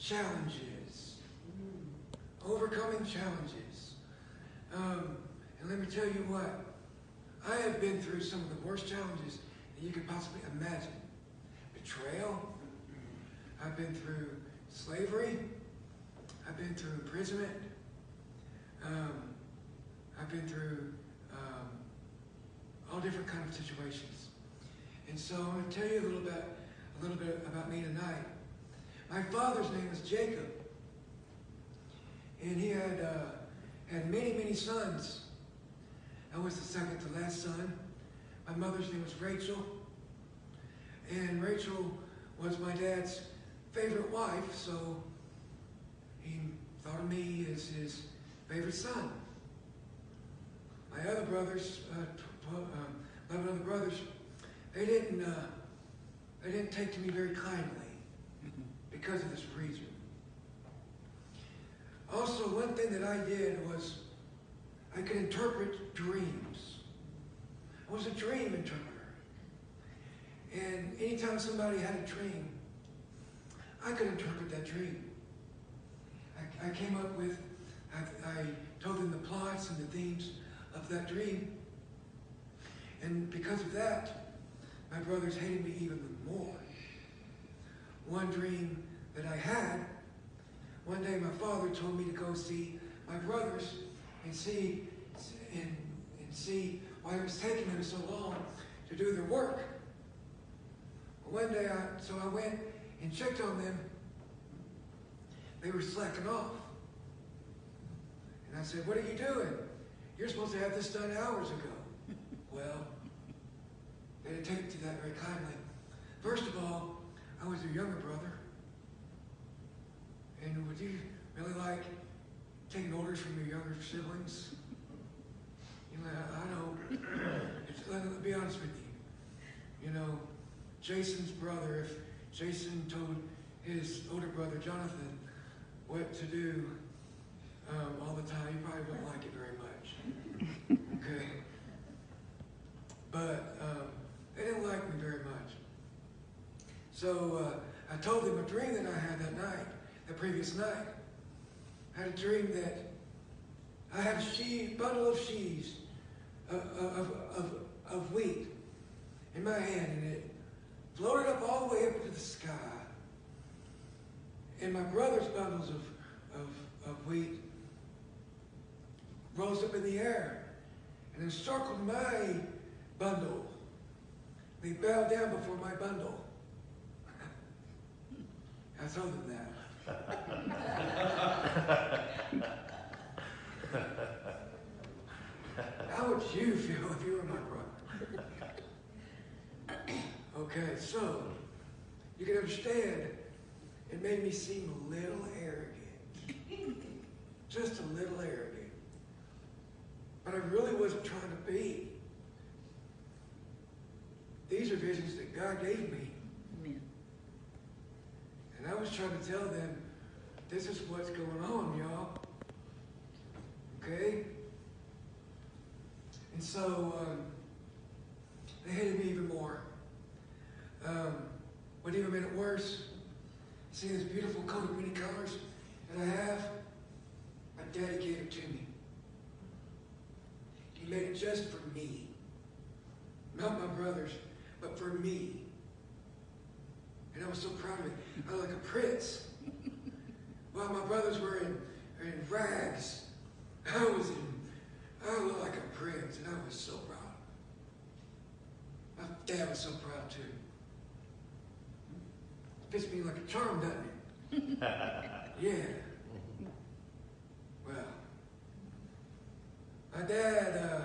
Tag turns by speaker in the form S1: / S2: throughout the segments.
S1: challenges, overcoming challenges. And let me tell you what, I have been through some of the worst challenges that you could possibly imagine. Betrayal. I've been through slavery. I've been through imprisonment. I've been through all different kinds of situations. And so I'm going to tell you a little bit about me tonight. My father's name was Jacob, and he had many, many sons. I was the second to last son. My mother's name was Rachel, and Rachel was my dad's favorite wife, so he thought of me as his favorite son. My other brothers, 11 other brothers, they didn't take to me very kindly because of this reason. Also, one thing that I did was I could interpret dreams. I was a dream interpreter. And anytime somebody had a dream, I could interpret that dream. I came up with, I told them the plots and the themes of that dream. And because of that, my brothers hated me even more. One dream that I had, one day my father told me to go see my brothers and see why it was taking them so long to do their work. One day, I went and checked on them. They were slacking off. And I said, "What are you doing? You're supposed to have this done hours ago." Well, they didn't take to that very kindly. First of all, I was their younger brother. And would you really like taking orders from your younger siblings? You know, I don't. Let me be honest with you. You know, Jason's brother, if Jason told his older brother, Jonathan, what to do all the time, he probably wouldn't like it very much. Okay? But they didn't like me very much. So I told them a dream that I had that night, the previous night. I had a dream that I had a bundle of sheaves of wheat in my hand, and it floated up all the way up to the sky. And my brother's bundles of wheat rose up in the air and encircled my bundle. They bowed down before my bundle. I told them that. How would you feel if you were my brother? Okay, so you can understand it made me seem a little arrogant. Just a little arrogant. But I really wasn't trying to be. These are visions that God gave me. Amen. And I was trying to tell them, this is what's going on, y'all. Okay? And so they hated me even more. What even made it worse, seeing this beautiful coat of many colors that I have, my daddy gave it to me. He made it just for me. Not my brothers, but for me. And I was so proud of it. I was like a prince. While my brothers were in rags, I looked like a prince, and I was so proud. My dad was so proud too. Fits me like a charm, doesn't it? Yeah. Well, my dad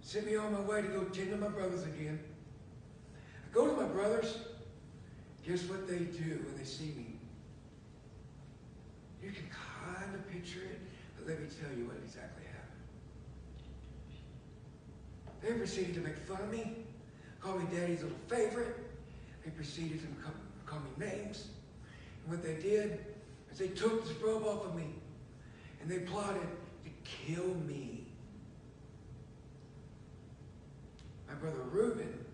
S1: sent me on my way to go tend to my brothers again. I go to my brothers. Guess what they do when they see me? You can kind of picture it, but let me tell you what exactly happened. They proceeded to make fun of me, call me Daddy's little favorite. They proceeded to call me names. And what they did is they took this robe off of me and they plotted to kill me. My brother Reuben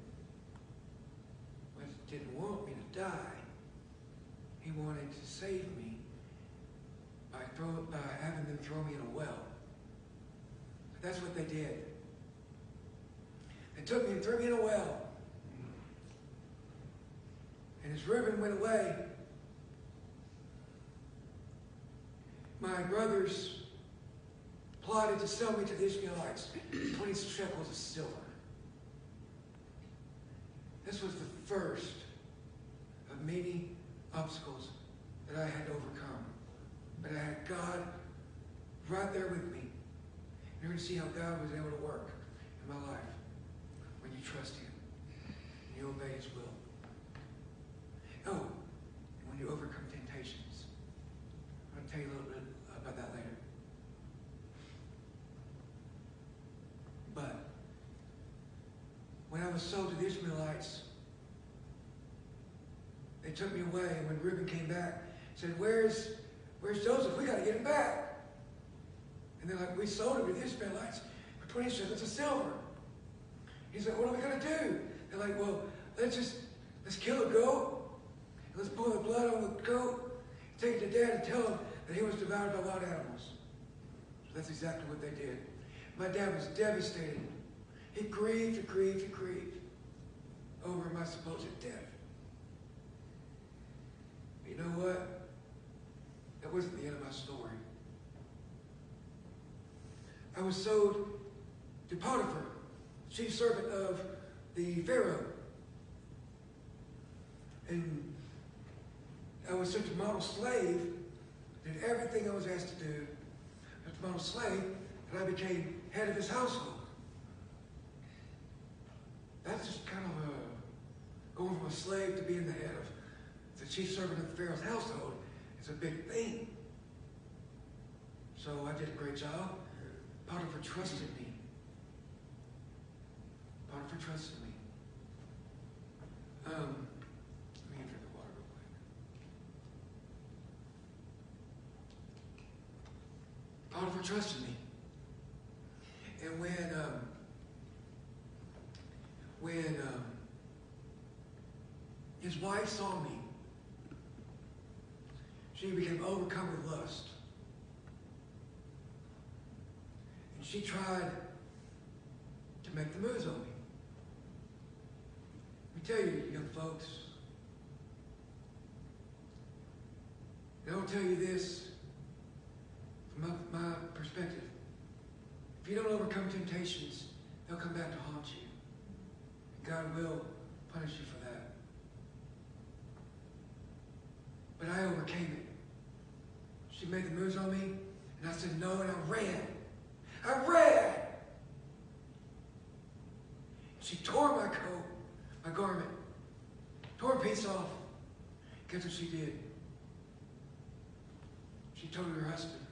S1: didn't want me to die. He wanted to save me by having them throw me in a well. But that's what they did. They took me and threw me in a well. And as Reuben went away, my brothers plotted to sell me to the Ishmaelites, 20 shekels of silver. This was the first of many obstacles that I had to overcome. But I had God right there with me. You're going to see how God was able to work in my life when you trust Him and you obey His will. Oh, and when you overcome temptations. I'm going to tell you a little bit about that later. But when I was sold to the Ishmaelites, they took me away, and when Reuben came back, said, Where's Joseph? We got to get him back. And they're like, we sold him to the Ishmaelites for 20 shekels of silver. He's like, what are we going to do? They're like, well, let's kill a goat. Let's pour the blood on the goat, take it to Dad and tell him that he was devoured by wild animals. So that's exactly what they did. My dad was devastated. He grieved and grieved and grieved over my supposed death. But you know what? That wasn't the end of my story. I was sold to Potiphar, chief servant of the Pharaoh. And I was such a model slave, did everything I was asked to do as a model slave, and I became head of his household. That's just kind of going from a slave to being the head of the chief servant of the Pharaoh's household. It's a big thing. So I did a great job. Potiphar trusted me. Potiphar trusted me. Let me drink the water real quick. Potiphar trusted me. And when his wife saw me, she became overcome with lust. And she tried to make the moves on me. Let me tell you, young folks, and I'll tell you this from my perspective. If you don't overcome temptations, they'll come back to haunt you. And God will punish you for that. But I overcame it. She made the moves on me, and I said no, and I ran. I ran! She tore my coat, my garment, tore a piece off. Guess what she did? She told her husband.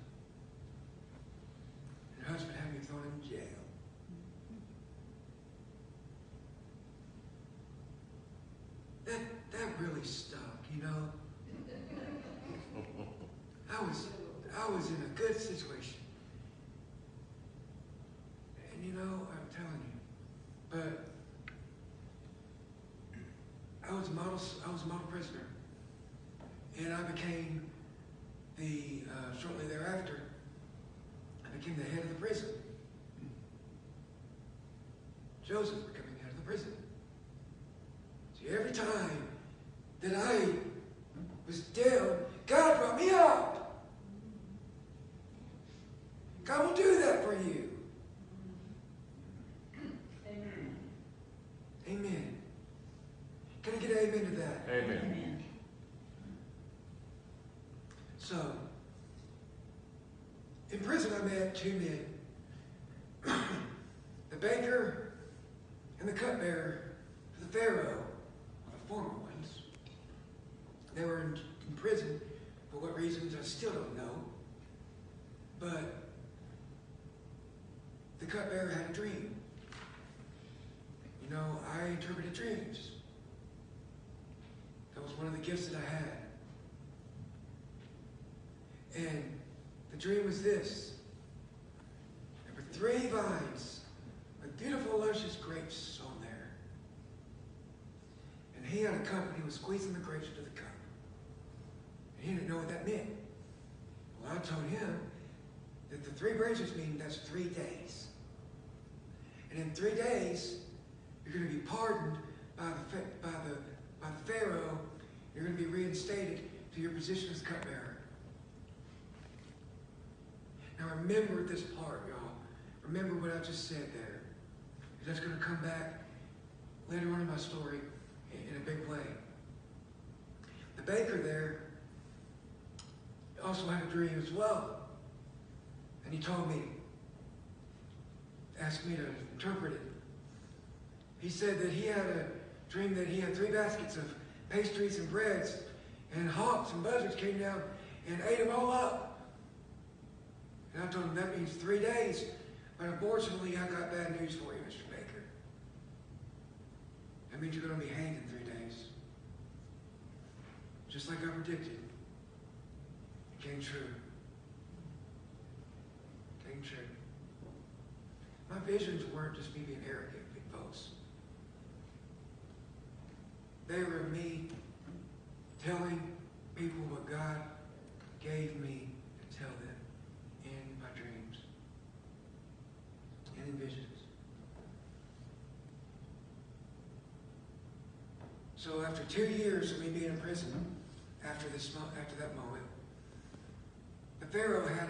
S1: And her husband had me thrown in jail. That really stuck, you know. I was in a good situation. And you know, I'm telling you, but I was a model prisoner. And I became shortly thereafter, I became the head of the prison. Joseph becoming the head of the prison. See, every time that I was down, God brought me up. God will do that for you.
S2: Amen.
S1: Amen. Can I get an amen to that?
S3: Amen.
S2: Amen.
S1: So, in prison I met two men. The baker and the cupbearer for the Pharaoh, the former ones. They were in prison for what reasons I still don't know. But the cupbearer had a dream. You know, I interpreted dreams. That was one of the gifts that I had. And the dream was this. There were 3 vines with beautiful, luscious grapes on there. And he had a cup and he was squeezing the grapes into the cup. And he didn't know what that meant. Well, I told him that the 3 branches mean that's 3 days. And in 3 days, you're going to be pardoned by the Pharaoh. You're going to be reinstated to your position as cupbearer. Now remember this part, y'all. Remember what I just said there. That's going to come back later on in my story in a big way. The baker there also had a dream as well. And he told me, asked me to interpret it. He said that he had a dream that he had 3 baskets of pastries and breads, and hawks and buzzards came down and ate them all up. And I told him that means 3 days. But unfortunately, I got bad news for you, Mr. Baker. That means you're going to be hanged in 3 days. Just like I predicted. It came true. It came true. My visions weren't just me being arrogant, big folks. They were me telling people what God gave me to tell them in my dreams and in visions. So after 2 years of me being in prison, after that moment, the Pharaoh had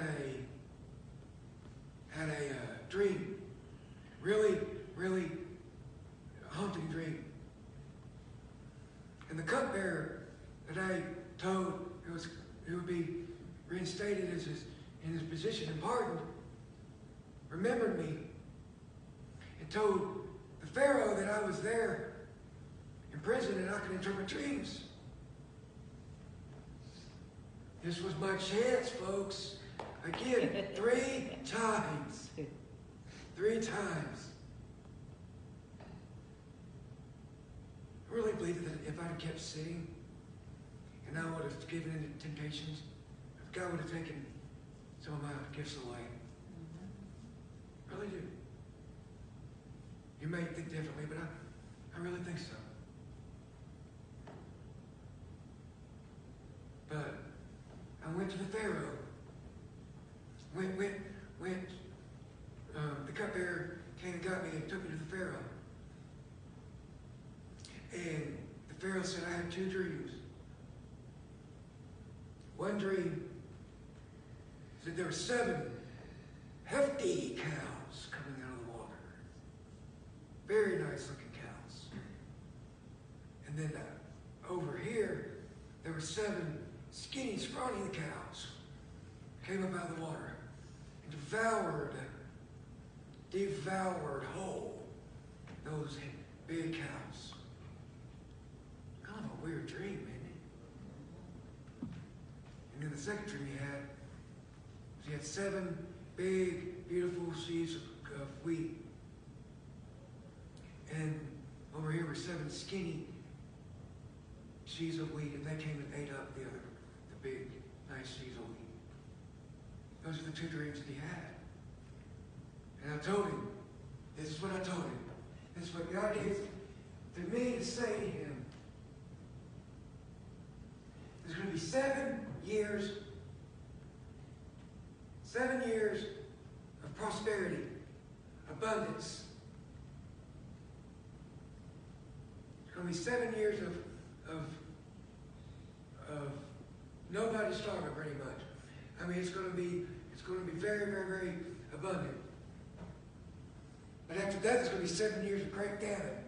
S1: a dream, really haunting dream. And the cupbearer that I told who would be reinstated in his position and pardoned, remembered me and told the Pharaoh that I was there in prison and I could interpret dreams. This was my chance, folks. Again, 3 times. 3 times. I really believe that if I'd have kept sitting and I would have given in to temptations, God would have taken some of my gifts away. I really do. You may think differently, but I really think so. But I went to the Pharaoh. The cupbearer came and got me and took me to the Pharaoh. And the Pharaoh said, I had 2 dreams. One dream said there were 7 hefty cows coming out of the water. Very nice looking cows. And then over here, there were 7 skinny, scrawny cows came up out of the water and devoured whole those big cows. Kind of a weird dream, isn't it? And then the second dream he had 7 big, beautiful sheaves of wheat. And over here were 7 skinny sheaves of wheat, and they came and ate up the big, nice sheaves of wheat. Those are the 2 dreams that he had. And I told him, this is what I told him. This is what God gave to me to say to him. There's going to be 7 years of prosperity, abundance. It's going to be 7 years of nobody starving, pretty much. I mean, it's going to be very, very, very abundant. But after that, there's going to be 7 years of great famine.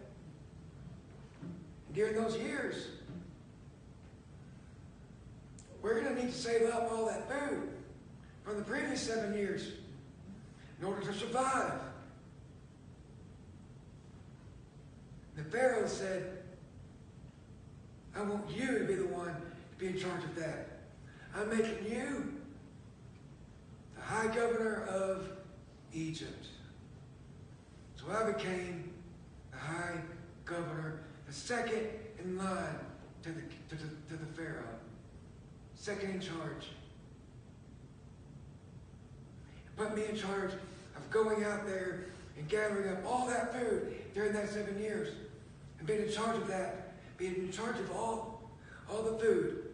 S1: And during those years, we're going to need to save up all that food from the previous 7 years in order to survive. The Pharaoh said, I want you to be the one to be in charge of that. I'm making you the high governor of Egypt. So I became the high governor, the second in line to the Pharaoh. Second in charge. Put me in charge of going out there and gathering up all that food during that 7 years. And being in charge of that. Being in charge of all the food.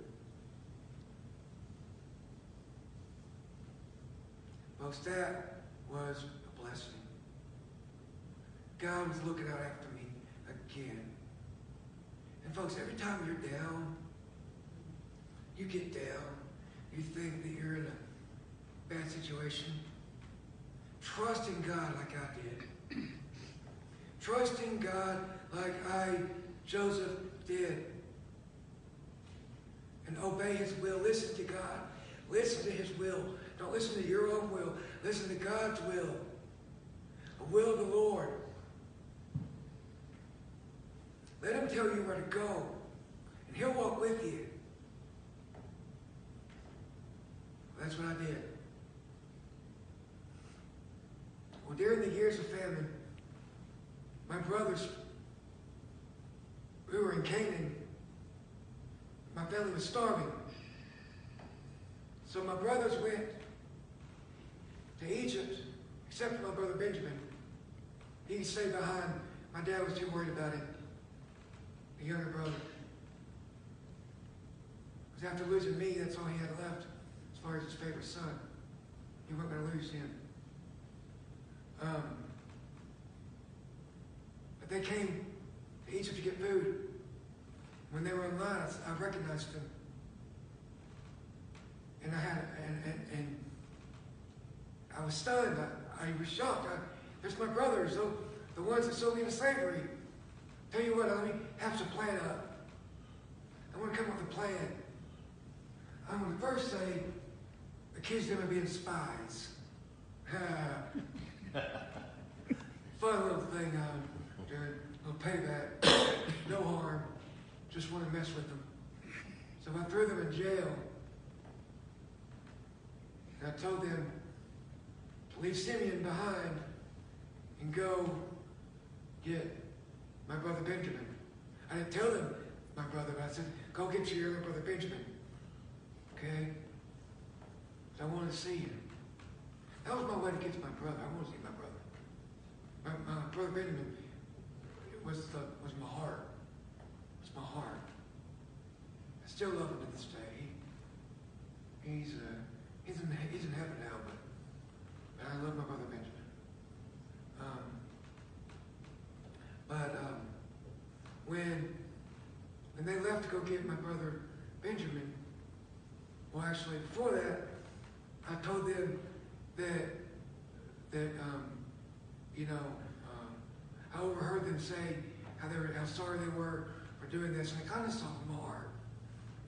S1: Folks, that was a blessing. God was looking out after me again. And folks, every time you're down, you get down, you think that you're in a bad situation, trust in God like I did. Trusting God like Joseph did. And obey his will. Listen to God. Listen to his will. Don't listen to your own will. Listen to God's will. The will of the Lord. Let him tell you where to go. And he'll walk with you. That's what I did. Well, during the years of famine, my brothers, we were in Canaan. My family was starving. So my brothers went to Egypt, except for my brother Benjamin. He stayed behind. My dad was too worried about him, the younger brother. Because after losing me, that's all he had left as far as his favorite son. He wasn't going to lose him. But they came to Egypt to get food. When they were in line, I recognized them. And I was stunned. I was shocked. There's my brothers, the ones that sold me into slavery. Tell you what, let me have some plan up. I want to come up with a plan. I'm going to first say, accuse them of being spies. Fun little thing I'm doing. A little payback. No harm. Just want to mess with them. So I threw them in jail. And I told them to leave Simeon behind and go get my brother Benjamin. I didn't tell them my brother, but I said, go get your younger brother Benjamin. Okay? So I wanted to see him. That was my way to get to my brother. I wanted to see my brother. My brother Benjamin was my heart. It's my heart. I still love him to this day. He's in heaven now, but I love my brother Benjamin. When they left to go get my brother Benjamin, well, actually before that, I told them that I overheard them say how sorry they were for doing this, and it kind of softened my heart.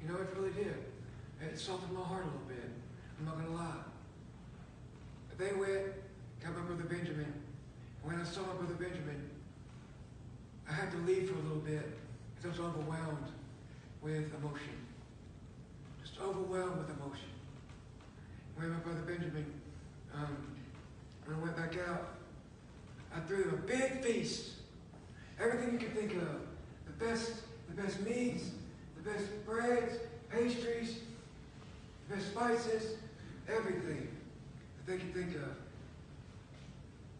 S1: You know, it really did. It softened my heart a little bit. I'm not going to lie. But they went, got my brother Benjamin. And when I saw my brother Benjamin, I had to leave for a little bit because I was overwhelmed with emotion. Just overwhelmed with emotion. When my brother Benjamin, when I went back out, I threw them a big feast. Everything you can think of. The best meats, the best breads, pastries, the best spices, everything that they could think of.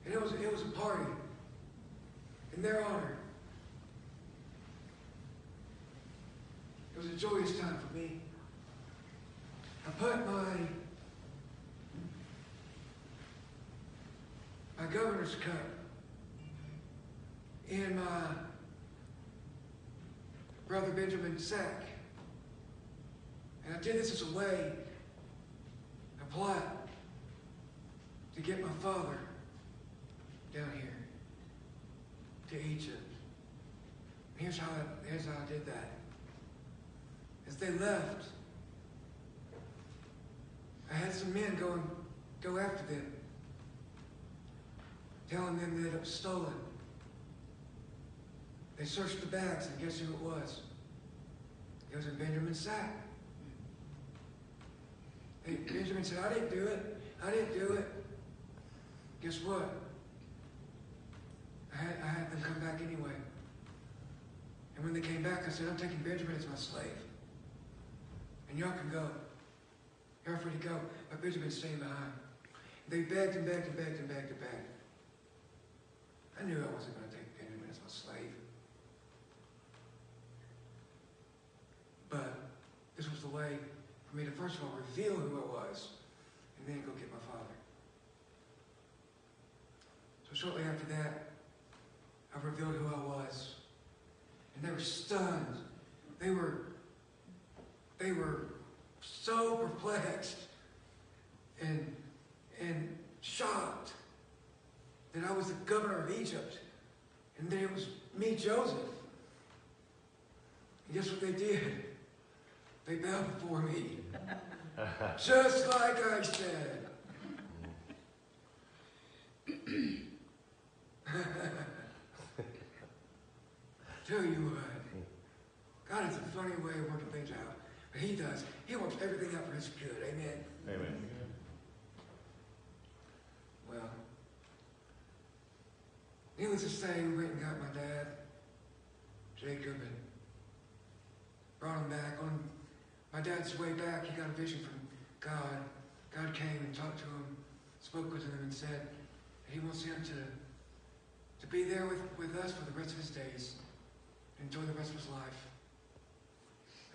S1: And it was a party in their honor. It was a joyous time for me. I put my governor's cup in my brother Benjamin's sack. And I did this as a way, a plot, to get my father down here to Egypt. Here's how I did that. As they left, I had some men go after them, telling them that it was stolen. They searched the bags, and guess who it was? It was in Benjamin's sack. Benjamin said, I didn't do it. I didn't do it. Guess what? I had them come back anyway. And when they came back, I said, I'm taking Benjamin as my slave. And y'all can go. You're free to go. But Benjamin's staying behind. They begged and begged and begged and begged and begged. I knew I wasn't going to take Benjamin as my slave. But this was the way for me to, first of all, reveal who I was, and then go get my father. So shortly after that, I revealed who I was. And they were stunned. They were so perplexed and shocked that I was the governor of Egypt and that it was me, Joseph. And guess what they did? They bowed before me. Just like I said. Tell you what, God has a funny way of working things out. But He does. He works everything out for His good. Amen.
S2: Amen.
S1: Well, needless to say, we went and got my dad, Jacob, and brought him back. On my dad's way back, he got a vision from God. God came and talked to him, spoke with him, and said that He wants him to be there with us for the rest of his days, enjoy the rest of his life.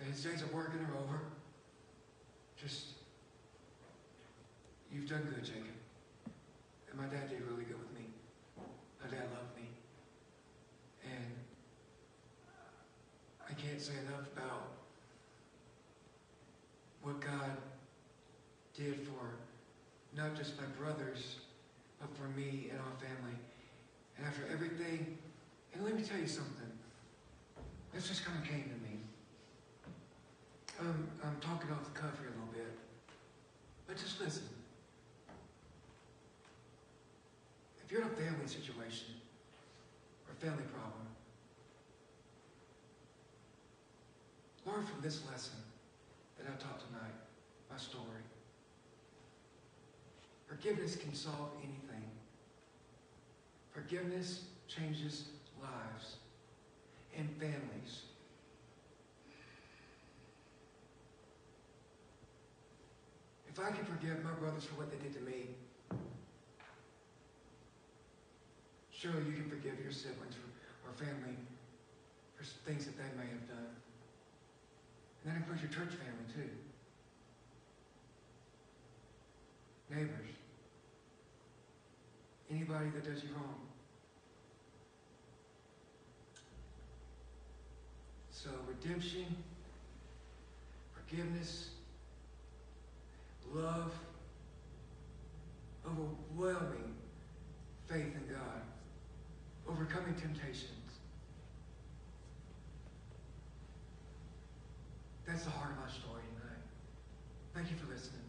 S1: And his days of working are over. Just, you've done good, Jacob. And my dad did really good with me. My dad loved me. And I can't say enough about what God did for not just my brothers, but for me and our family. And after everything, and let me tell you something. This just kind of came to me. I'm talking off the cuff here a little bit. But just listen. If you're in a family situation or a family problem, learn from this lesson that I taught tonight, my story. Forgiveness can solve anything. Forgiveness changes lives and families. If I can forgive my brothers for what they did to me, surely you can forgive your siblings or family for things that they may have done. And that includes your church family too. Neighbors. Anybody that does you wrong. So redemption, forgiveness, love, overwhelming faith in God, overcoming temptations. That's the heart of my story tonight. Thank you for listening.